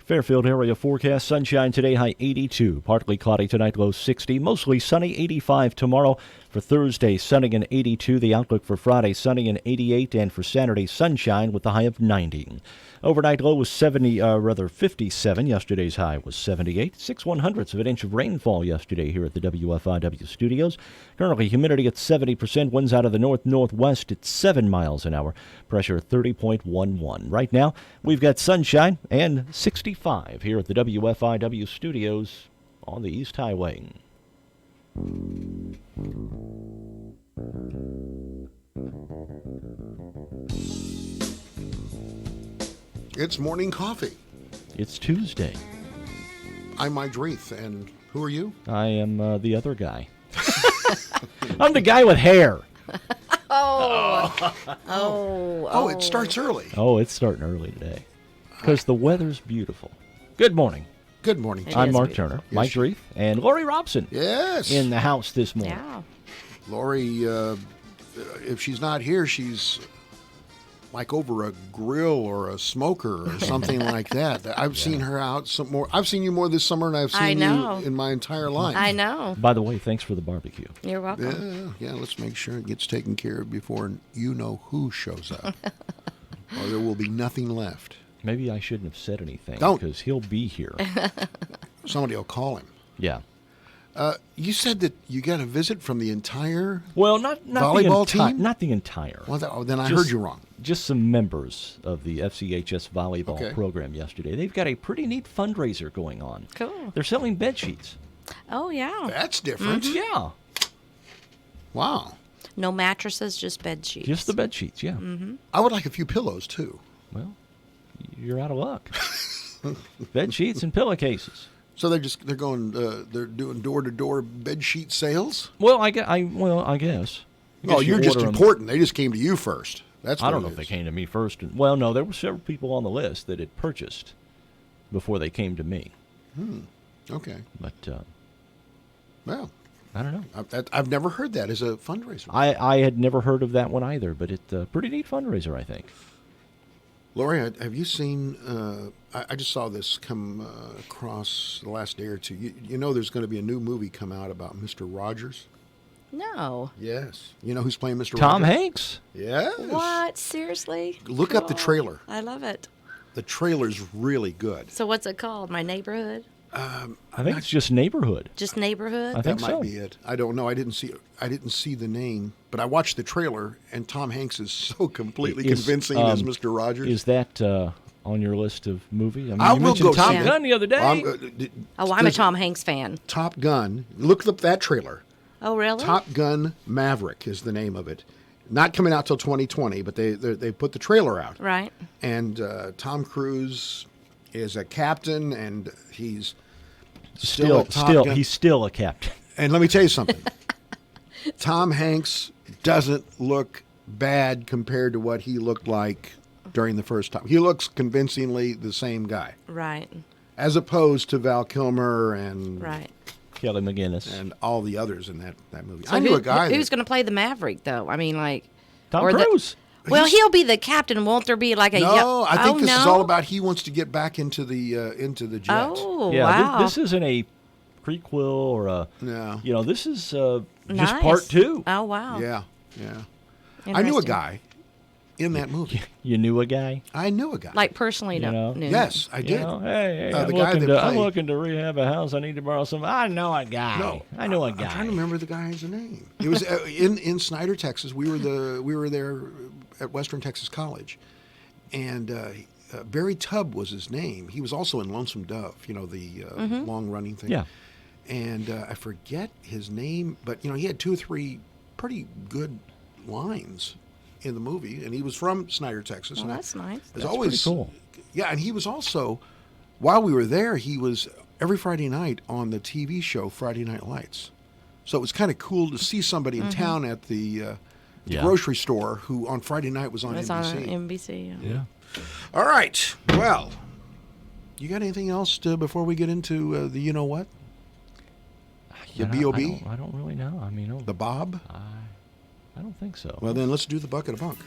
Fairfield area forecast, sunshine today, high 82. Partly cloudy tonight, low 60. Mostly sunny, 85 tomorrow. For Thursday, sunny and 82. The outlook for Friday, sunny and 88. And for Saturday, sunshine with the high of 90. Overnight low was 57. Yesterday's high was 78. 6/100ths of an inch of rainfall yesterday here at the WFIW studios. Currently, humidity at 70%. Winds out of the north-northwest at 7 miles an hour. Pressure 30.11. Right now, we've got sunshine and 65 here at the WFIW studios on the East Highway. It's morning coffee. It's Tuesday. I'm Mike Dreeth, and who are you? I am the other guy. I'm the guy with hair. Oh, it starts early. Oh, it's starting early today because the weather's beautiful. Good morning. Good morning. I'm Mark Turner, Mike Dreeth, and Lori Robson. Yes. In the house this morning. Yeah. Lori, if she's not here, she's like over a grill or a smoker or something like that. I've seen her out some more. I've seen you more this summer than I've seen you in my entire life. I know. By the way, thanks for the barbecue. You're welcome. Yeah, let's make sure it gets taken care of before you know who shows up. Or there will be nothing left. Maybe I shouldn't have said anything Don't. because he'll be here. Somebody will call him. Yeah. You said that you got a visit from the entire Well, not volleyball the team? Not the entire. Well, then I Just- heard you wrong. Just some members of the FCHS volleyball Okay. program yesterday. They've got a pretty neat fundraiser going on. Cool. They're selling bed sheets. Oh, yeah. That's different. Yeah. Wow. No mattresses, just bed sheets. Just the bed sheets, yeah. I would like a few pillows, too. Well, you're out of luck. Bed sheets and pillowcases. So they're doing door-to-door bed sheet sales? Well, I guess. Oh, you're just order 'em. important. They just came to you first. That's what I don't it know if they is. came to me first. Well, no, there were several people on the list that had purchased before they came to me. Okay. But Well, I don't know. I've never heard that as a fundraiser. I had never heard of that one either, but it's a pretty neat fundraiser, I think. Lori, have you seen? I just saw this come across the last day or two. You know, there's going to be a new movie come out about Mr. Rogers. No. Yes. You know who's playing Mr. Tom Rogers? Hanks? Yes. What? Seriously? Look up the Cool. trailer. I love it. The trailer's really good. So what's it called? My Neighborhood? I think it's just Neighborhood. Just Neighborhood? I think That might so. be it. I don't know. I didn't see the name, but I watched the trailer, and Tom Hanks is so completely Is, convincing as Mr. Rogers. Is that on your list of movies? I mean, I you will mentioned go Top see it. Gun the other day. I'm a Tom Hanks fan. Top Gun. Look up that trailer. Oh, really? Top Gun Maverick is the name of it. Not coming out till 2020, but they put the trailer out. Right. And Tom Cruise is a captain, and he's still a Top Gun. he's still a captain. And let me tell you something. Tom Hanks doesn't look bad compared to what he looked like during the first time. He looks convincingly the same guy, Right. as opposed to Val Kilmer and Right. Kelly McGinnis. and all the others in that movie. So I knew a guy who's that, going to play the Maverick, though? I mean, like... Tom or the- Cruise. Well, he'll be the captain. Won't there be like a... No, I think this no? is all about he wants to get back into the jet. Oh, Yeah, wow. this isn't a prequel or a... No. You know, this is just Nice. part two. Oh, wow. Yeah. I knew a Interesting. guy in that movie. You knew a guy? I knew a guy. Like, personally, You know? knew. Yes, I You did. know, hey, The I'm, guy looking that I'm played. looking to rehab a house. I need to borrow some. I know a guy. No, I know a guy. I'm trying to remember the guy's name. It was in Snyder, Texas. We were there at Western Texas College, and Barry Tubb was his name. He was also in Lonesome Dove. You know, the long running thing. Yeah. And I forget his name, but you know he had 2 or 3 pretty good lines in the movie, and he was from Snyder, Texas. Oh, and that's nice. As That's always, pretty cool. Yeah, and he was also, while we were there, he was every Friday night on the TV show Friday Night Lights. So it was kind of cool to see somebody in town at the Yeah. grocery store who on Friday night was on It's NBC. on NBC. Yeah. Yeah. All right. Well, you got anything else before we get into the you know what? The I B.O.B.? I don't really know. I mean, The Bob? I don't think so. Well, then let's do the bucket of bunk.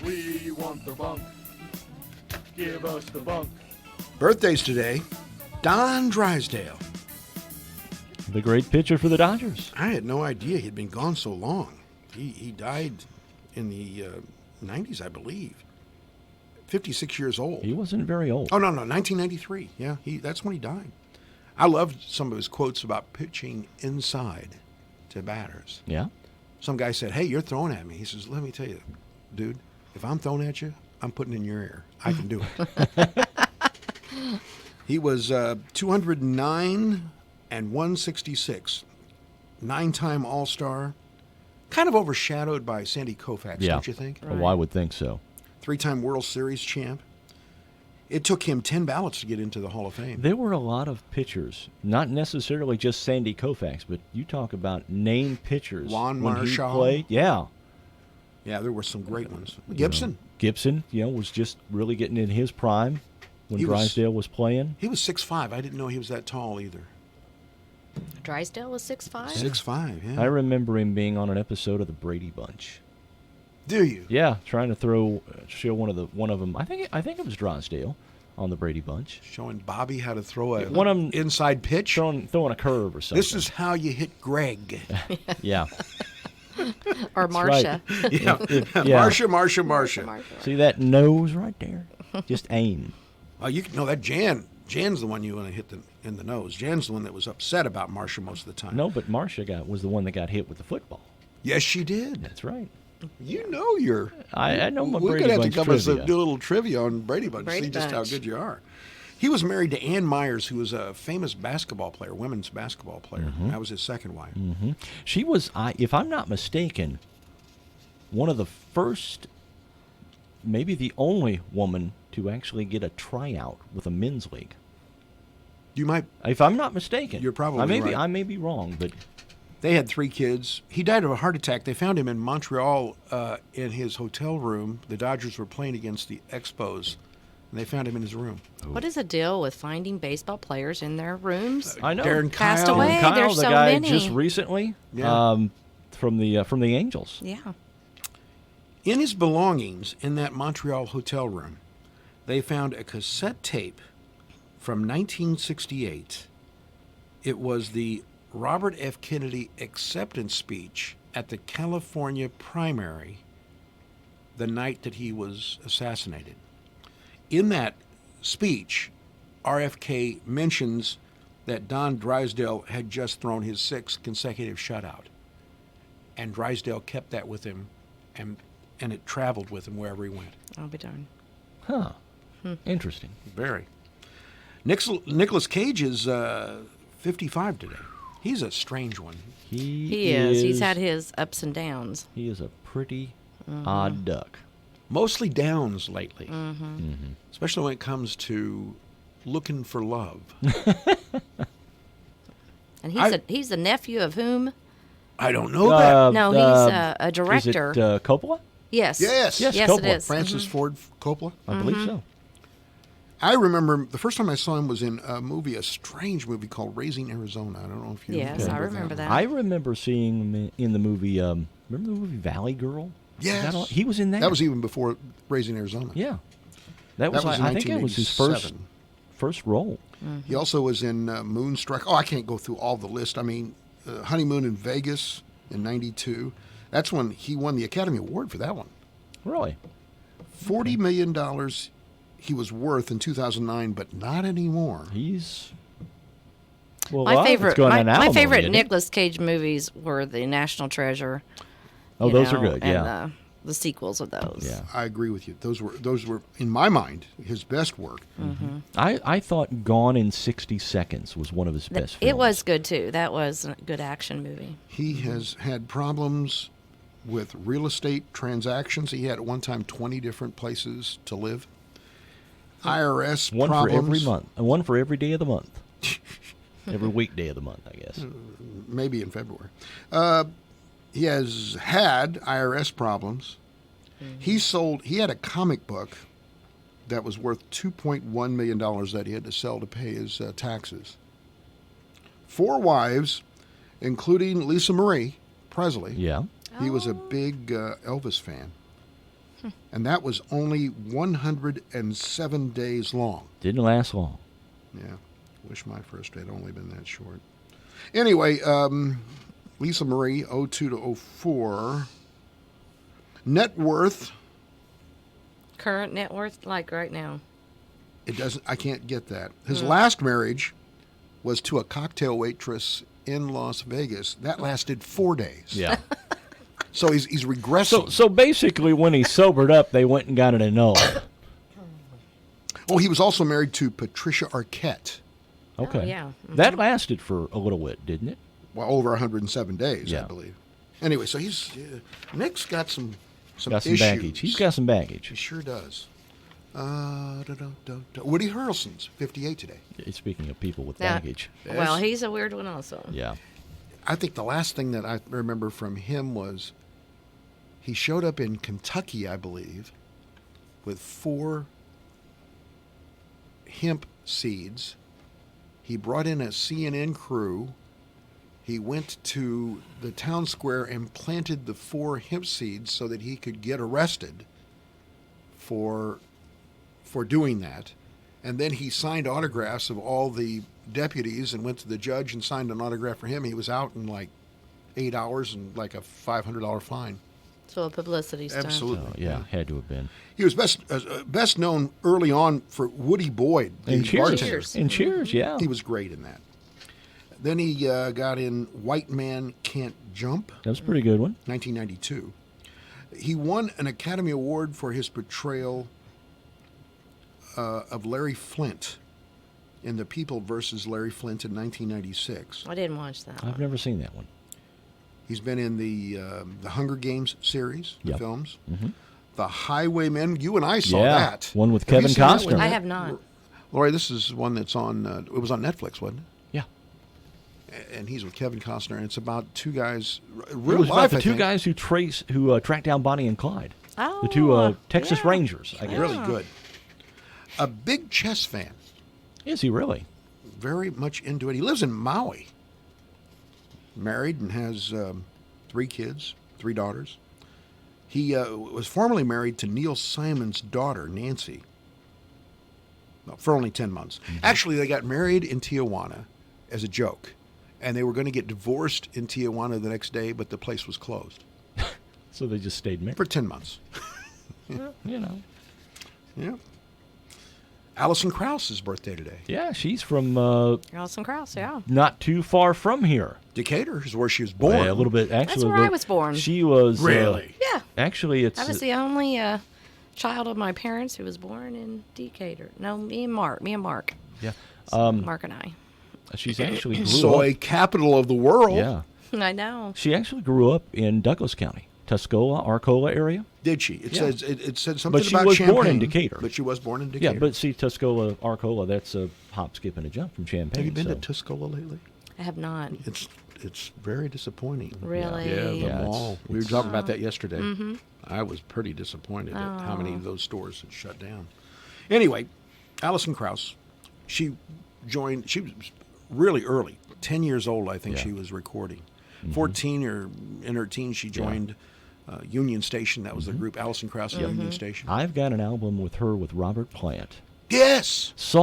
We want the bunk. Give us the bunk. Birthdays today. Don Drysdale. The great pitcher for the Dodgers. I had no idea he'd been gone so long. He died in the 90s, I believe. 56 years old. He wasn't very old. Oh, no, 1993. Yeah, that's when he died. I loved some of his quotes about pitching inside to batters. Yeah. Some guy said, "Hey, you're throwing at me." He says, "Let me tell you, dude, if I'm throwing at you, I'm putting in your ear. I can do it." He was 209 and 166, 9-time All-Star. Kind of overshadowed by Sandy Koufax, Yeah. don't you think? Well, I would think so. 3-time World Series champ. It took him 10 ballots to get into the Hall of Fame. There were a lot of pitchers, not necessarily just Sandy Koufax, but you talk about named pitchers. Juan when he Marichal. played. Yeah. Yeah, there were some great ones. Gibson. Gibson, was just really getting in his prime when He was- Drysdale was playing. He was 6'5". I didn't know he was that tall either. Drysdale was 6'5"? 6'5", yeah. I remember him being on an episode of the Brady Bunch. Do you? Yeah, trying to show one of them. I think it was Drysdale on the Brady Bunch, Showing Bobby how to throw a One of 'em inside pitch. throwing a curve or something. This is how you hit Greg. yeah. Or right. Marcia. Yeah. Yeah. Marcia. Marcia. See that nose right there? Just aim. Oh, you know that Jan's the one you want to hit in the nose. Jan's the one that was upset about Marcia most of the time. No, but Marcia was the one that got hit with the football. Yes, she did. That's right. You know you're. I know my We're Brady gonna have to Bunch come up trivia. with do a little trivia on Brady Bunch. Brady See just how Bunch. good you are. He was married to Ann Myers, who was a famous basketball player, women's basketball player. Mm-hmm. That was his second wife. She was, if I'm not mistaken, one of the first, maybe the only woman to actually get a tryout with a men's league. You might. If I'm not mistaken, You're probably right. I may be wrong, but They had 3 kids. He died of a heart attack. They found him in Montreal in his hotel room. The Dodgers were playing against the Expos, and they found him in his room. What is the deal with finding baseball players in their rooms? I know. Darren Passed Kyle. away. Kyle, There's the so guy many. just recently, Yeah. from the Angels. Yeah. In his belongings in that Montreal hotel room, they found a cassette tape from 1968. It was the Robert F. Kennedy acceptance speech at the California primary the night that he was assassinated. In that speech, RFK mentions that Don Drysdale had just thrown his 6th consecutive shutout. And Drysdale kept that with him, and it traveled with him wherever he went. I'll be darned. Huh. Interesting. Very. Nicolas Cage is 55 today. He's a strange one. He is. He's had his ups and downs. He is a pretty odd duck. Mostly downs lately, Mm-hmm. especially when it comes to looking for love. And he's the nephew of whom? I don't know that. No, he's a director. Is it Coppola? Yes. Yes. Yes, Yes, Coppola. it is. Francis Ford Coppola. I believe so. I remember the first time I saw him was in a strange movie called Raising Arizona. I don't know if you Yes, I remember that. I remember seeing him in the movie. Remember the movie Valley Girl? Yes. He was in that. That was even before Raising Arizona. Yeah. That was. in I think it was his 1987. first role. He also was in Moonstruck. Oh, I can't go through all the list. I mean, Honeymoon in Vegas in '92. That's when he won the Academy Award for that one. Really? $40 million he was worth in 2009, but not anymore. He's. Well, My favorite, going on my alimony, favorite isn't it? Nicolas Cage movies were the National Treasure. Oh, you those know, are good. and Yeah. the sequels of those. Yeah. I agree with you. Those were in my mind his best work. I thought Gone in 60 Seconds was one of his best films. It was good too. That was a good action movie. He has had problems with real estate transactions. He had at one time 20 different places to live. IRS one problems. for every month, and one for every day of the month. Every weekday of the month, I guess. Maybe in February. He has had IRS problems. He had a comic book that was worth $2.1 million that he had to sell to pay his taxes. 4 wives, including Lisa Marie Presley. Yeah. He was a big Elvis fan. And that was only 107 days long. Didn't last long. Yeah, wish my first had only been that short. Anyway, Lisa Marie, 02 to 04. Net worth, Current net worth, like right now. it doesn't. I can't get that. His last marriage was to a cocktail waitress in Las Vegas. That lasted 4 days. Yeah. So he's regressing. So basically, when he sobered up, they went and got an annul. Oh, he was also married to Patricia Arquette. Okay. yeah. That lasted for a little bit, didn't it? Well, over 107 days, I Yeah. believe. Anyway, so he's Nick's got some Got some issues. baggage. He's got some He baggage. sure does. Woody Harrelson's 58 today. Speaking of people with Now- baggage. Well, he's a weird one also. Yeah. I think the last thing that I remember from him was he showed up in Kentucky, I believe, with 4 hemp seeds. He brought in a CNN crew. He went to the town square and planted the 4 hemp seeds so that he could get arrested for doing that. And then he signed autographs of all the deputies and went to the judge and signed an autograph for him. He was out in like 8 hours and like a $500 fine. So a publicity stunt. Absolutely. Oh, yeah, had to have been. He was best known early on for Woody Boyd, the And Cheers. bartender. Cheers. And Cheers, yeah. He was great in that. Then he got in White Man Can't Jump, That was a pretty good one. 1992. He won an Academy Award for his portrayal of Larry Flint in The People versus Larry Flint in 1996. I didn't watch that I've one. never seen that one. He's been in the Hunger Games series, the Yep. films. The Highwaymen. You and I saw Yeah, that. one with Have you Kevin seen that Costner. one? I have not. Lori, this is one that's on. It was on Netflix, wasn't it? Yeah. And he's with Kevin Costner, and it's about 2 guys. It Real was about life, the I two think. guys who tracked down Bonnie and Clyde. Oh, The two Texas yeah. Rangers, I guess. Really good. A big chess fan. Is he really? Very much into it. He lives in Maui. Married and has 3 kids, 3 daughters. He was formerly married to Neil Simon's daughter, Nancy, for only 10 months. Actually, they got married in Tijuana as a joke, and they were going to get divorced in Tijuana the next day, but the place was closed So they just stayed married. for 10 months. You know. Yeah. Alison Krauss's birthday today. Yeah, she's from Alison Krauss, yeah. not too far from here. Decatur is where she was born. Yeah, a little bit. Actually, where I was born. She was Really? Yeah. Actually, it's I was the only child of my parents who was born in Decatur. No, me and Mark. yeah. Mark and I. She's actually grew Soy up. capital of the world. Yeah, I know. she actually grew up in Douglas County, Tuscola, Arcola area. Did she? It Yeah. says it said something But she about was Champaign. born in Decatur. But she was born in Decatur. Yeah, but see, Tuscola, Arcola, that's a hop, skip, and a jump from Champaign. have you been so. to Tuscola lately? I have not. It's very disappointing. Really? Yeah, the Yeah, it's- mall. We were talking about that yesterday. Mm-hmm. I was pretty disappointed at how many of those stores had shut down. Anyway, Alison Krauss, she joined. She was really early, 10 years old, I think Yeah. she was recording. 14 or in her teens, she joined Union Station. That was the group Alison Krauss and Union Station. I've got an album with her with Robert Plant. Yes. Saw